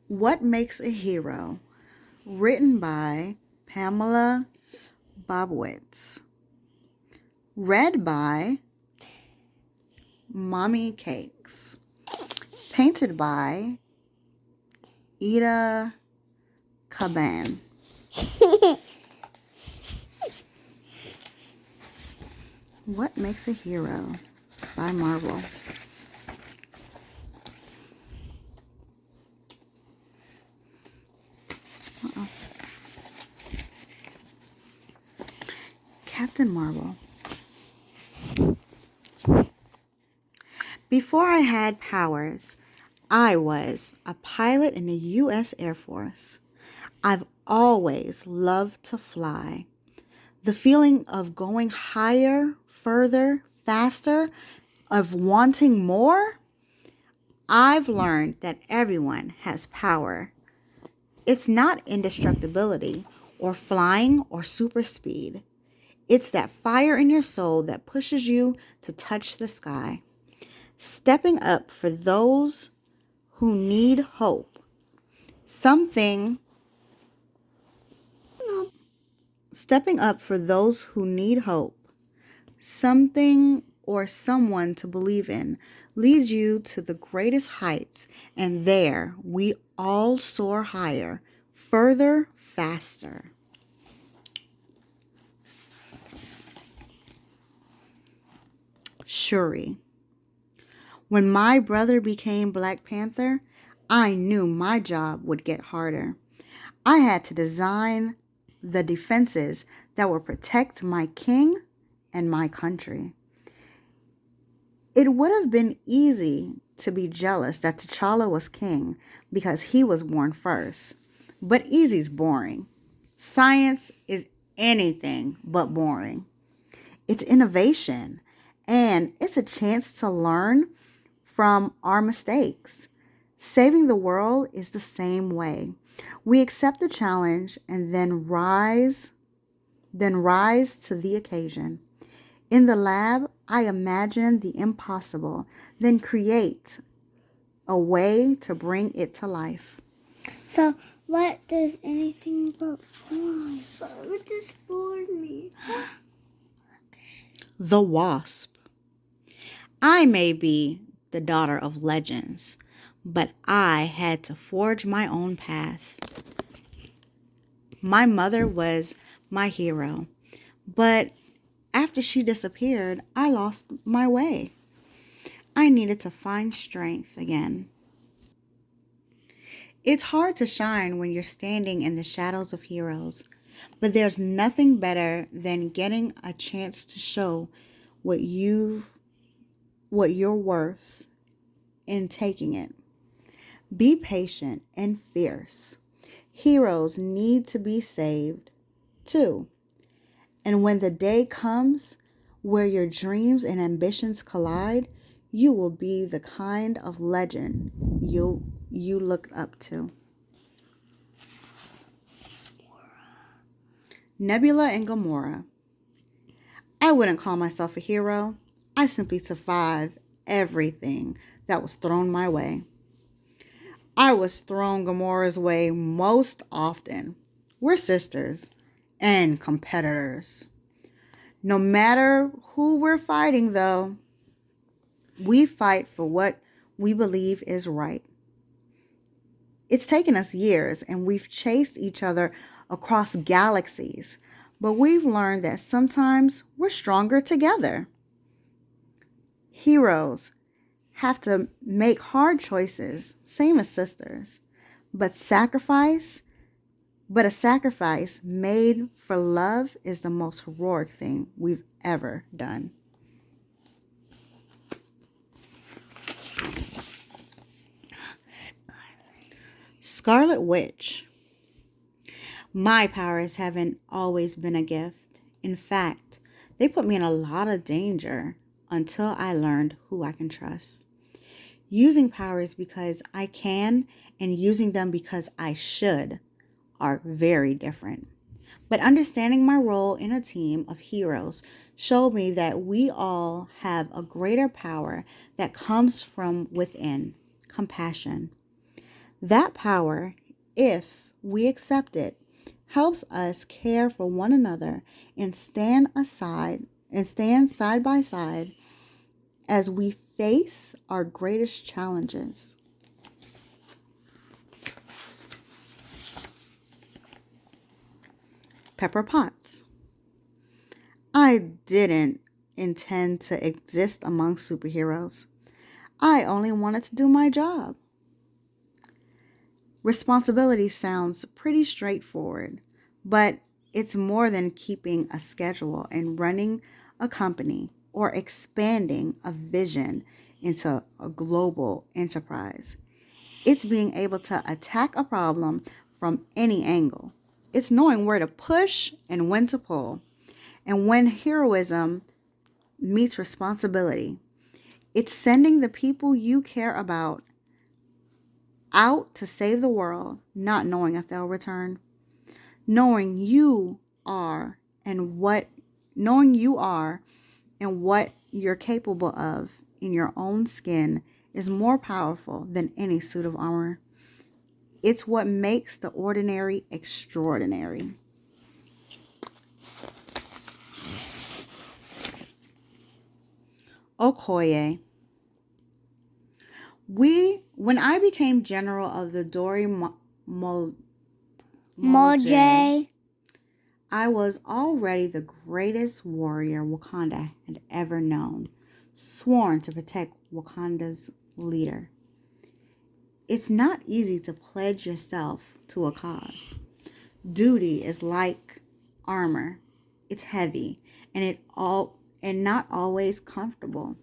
What Makes a Hero? Written by Pamela Bobowicz. Read by Mommy Cakes. Painted by Eda Laban. What Makes a Hero? By Marvel. Captain Marvel. Before I had powers, I was a pilot in the U.S. Air Force. I've always loved to fly. The feeling of going higher, further, faster, of wanting more. I've learned that everyone has power. It's not indestructibility or flying or super speed. It's that fire in your soul that pushes you to touch the sky. Stepping up for those who need hope. Stepping up for those who need hope. Something or someone to believe in leads you to the greatest heights, and there we all soar higher, further, faster. Shuri. When my brother became Black Panther, I knew my job would get harder. I had to design the defenses that would protect my king and my country. It would have been easy to be jealous that T'Challa was king because he was born first. But easy's boring. Science is anything but boring. It's innovation, and it's a chance to learn from our mistakes. Saving the world is the same way. We accept the challenge and then rise to the occasion. In the lab, I imagine the impossible, then create a way to bring it to life. So, what does anything about what does bored me? The Wasp. I may be the daughter of legends, but I had to forge my own path. My mother was my hero, but after she disappeared, I lost my way. I needed to find strength again. It's hard to shine when you're standing in the shadows of heroes, but there's nothing better than getting a chance to show what you're worth in taking it. Be patient and fierce. Heroes need to be saved too. And when the day comes where your dreams and ambitions collide, you will be the kind of legend you look up to. Nebula and Gamora. I wouldn't call myself a hero. I simply survived everything that was thrown my way. I was thrown Gamora's way most often. We're sisters and competitors. No matter who we're fighting, though, we fight for what we believe is right. It's taken us years, and we've chased each other across galaxies, but we've learned that sometimes we're stronger together. Heroes have to make hard choices, same as sisters, but a sacrifice made for love is the most heroic thing we've ever done. Scarlet Witch. My powers haven't always been a gift. In fact, they put me in a lot of danger until I learned who I can trust. Using powers because I can and using them because I should are very different. But understanding my role in a team of heroes showed me that we all have a greater power that comes from within, compassion. That power, if we accept it, helps us care for one another and stand side by side as we face our greatest challenges. Pepper Potts. I didn't intend to exist among superheroes. I only wanted to do my job. Responsibility sounds pretty straightforward, but it's more than keeping a schedule and running a company or expanding a vision into a global enterprise. It's being able to attack a problem from any angle. It's knowing where to push and when to pull. And when heroism meets responsibility, it's sending the people you care about out to save the world, not knowing if they'll return. Knowing you are and what knowing you are and what you're capable of in your own skin is more powerful than any suit of armor. It's what makes the ordinary extraordinary. Okoye. When I became general of the Dori Moljay, I was already the greatest warrior Wakanda had ever known, sworn to protect Wakanda's leader. It's not easy to pledge yourself to a cause. Duty is like armor. It's heavy and not always comfortable.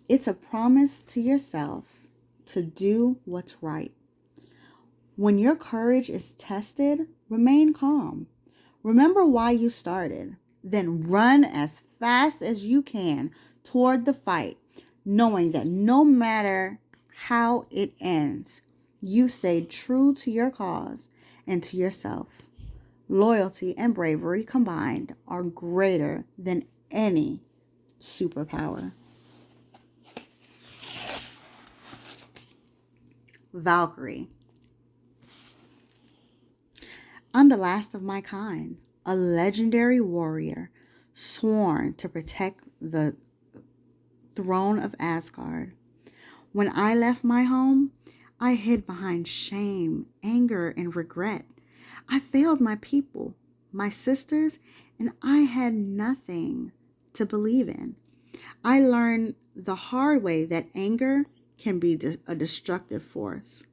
It's a promise to yourself to do what's right. When your courage is tested, remain calm. Remember why you started. Then run as fast as you can toward the fight, knowing that no matter how it ends, you stayed true to your cause and to yourself. Loyalty and bravery combined are greater than any superpower. Valkyrie. I'm the last of my kind, a legendary warrior sworn to protect the throne of Asgard. When I left my home, I hid behind shame, anger, and regret. I failed my people, my sisters, and I had nothing to believe in. I learned the hard way that anger can be a destructive force.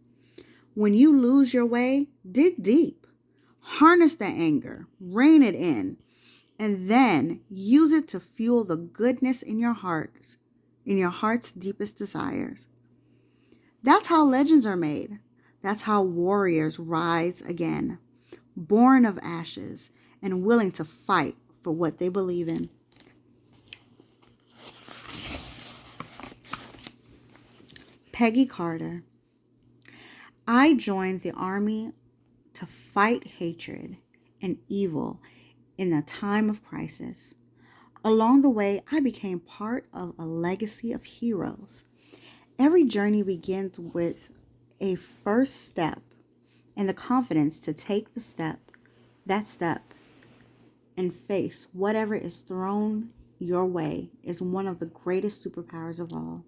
When you lose your way, dig deep. Harness that anger, rein it in, and then use it to fuel the goodness in your heart's deepest desires. That's how legends are made. That's how warriors rise again, born of ashes and willing to fight for what they believe in. Peggy Carter. I joined the army to fight hatred and evil in a time of crisis. Along the way, I became part of a legacy of heroes. Every journey begins with a first step and the confidence to take that step, and face whatever is thrown your way is one of the greatest superpowers of all.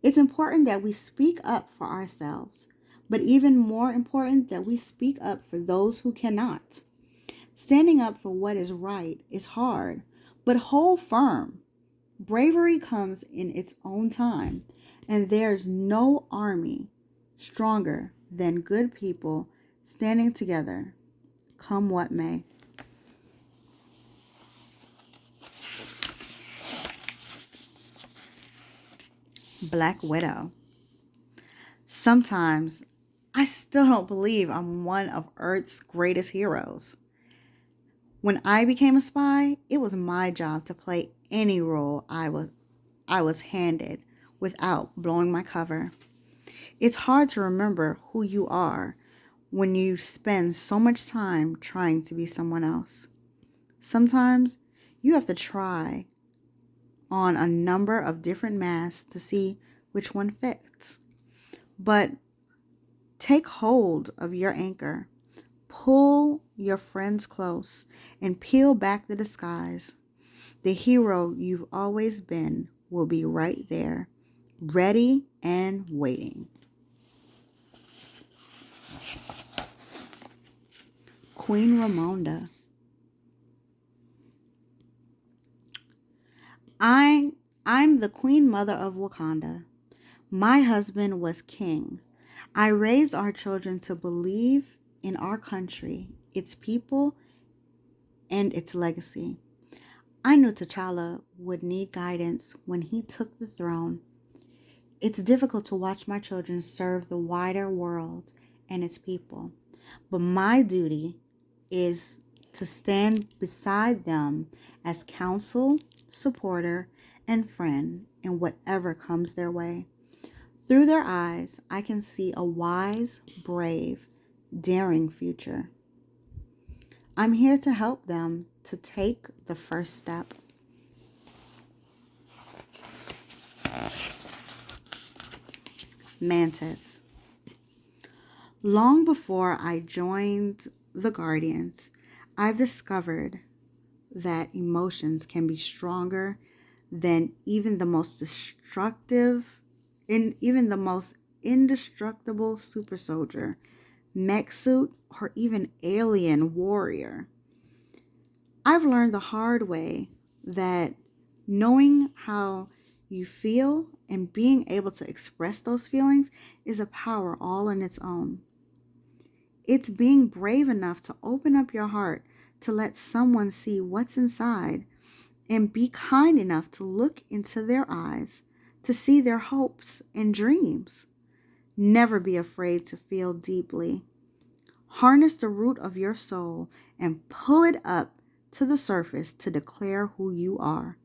It's important that we speak up for ourselves, but even more important that we speak up for those who cannot. Standing up for what is right is hard, but hold firm. Bravery comes in its own time, and there's no army stronger than good people standing together, come what may. Black Widow. Sometimes I still don't believe I'm one of Earth's greatest heroes. When I became a spy, it was my job to play any role I was handed without blowing my cover. It's hard to remember who you are when you spend so much time trying to be someone else. Sometimes you have to try on a number of different masks to see which one fits. But Take hold of your anchor. Pull your friends close and peel back the disguise. The hero you've always been will be right there, ready and waiting. Queen Ramonda. I'm the queen mother of Wakanda. My husband was king. I raised our children to believe in our country, its people, and its legacy. I knew T'Challa would need guidance when he took the throne. It's difficult to watch my children serve the wider world and its people, but my duty is to stand beside them as counsel, supporter, and friend in whatever comes their way. Through their eyes, I can see a wise, brave, daring future. I'm here to help them to take the first step. Mantis. Long before I joined the Guardians, I've discovered that emotions can be stronger than even the most destructive and even the most indestructible super soldier, mech suit, or even alien warrior. I've learned the hard way that knowing how you feel and being able to express those feelings is a power all on its own. It's being brave enough to open up your heart to let someone see what's inside and be kind enough to look into their eyes to see their hopes and dreams. Never be afraid to feel deeply. Harness the root of your soul and pull it up to the surface to declare who you are.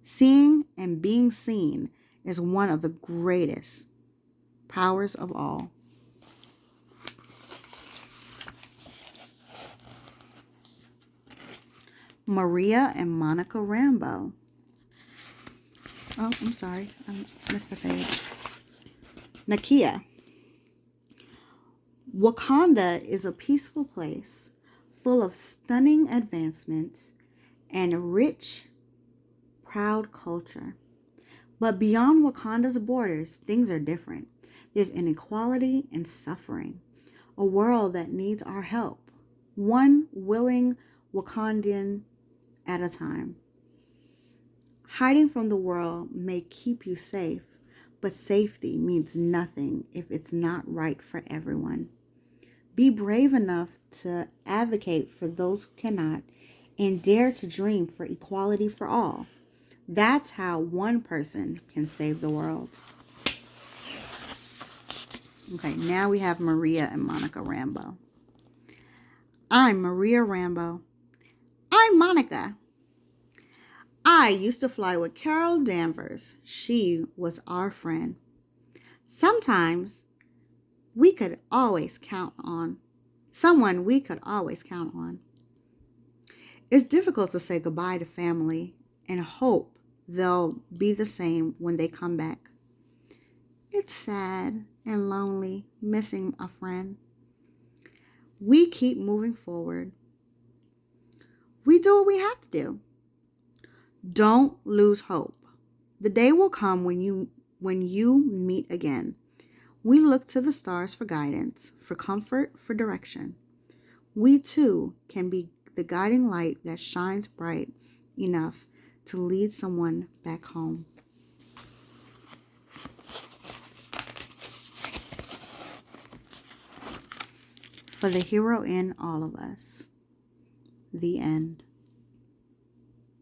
Seeing and being seen is one of the greatest powers of all. Maria and Monica Rambeau. Oh, I'm sorry. I missed the page. Nakia. Wakanda is a peaceful place full of stunning advancements and a rich, proud culture. But beyond Wakanda's borders, things are different. There's inequality and suffering, a world that needs our help, one willing Wakandan at a time. Hiding from the world may keep you safe, but safety means nothing if it's not right for everyone. Be brave enough to advocate for those who cannot and dare to dream for equality for all. That's how one person can save the world. Okay, now we have Maria and Monica Rambeau. I'm Maria Rambeau. I'm Monica. I used to fly with Carol Danvers. She was our friend. Sometimes we could always count on someone we could always count on. It's difficult to say goodbye to family and hope they'll be the same when they come back. It's sad and lonely missing a friend. We keep moving forward. We do what we have to do. Don't lose hope. The day will come when you meet again. We look to the stars for guidance, for comfort, for direction. We too can be the guiding light that shines bright enough to lead someone back home. For the hero in all of us. The end.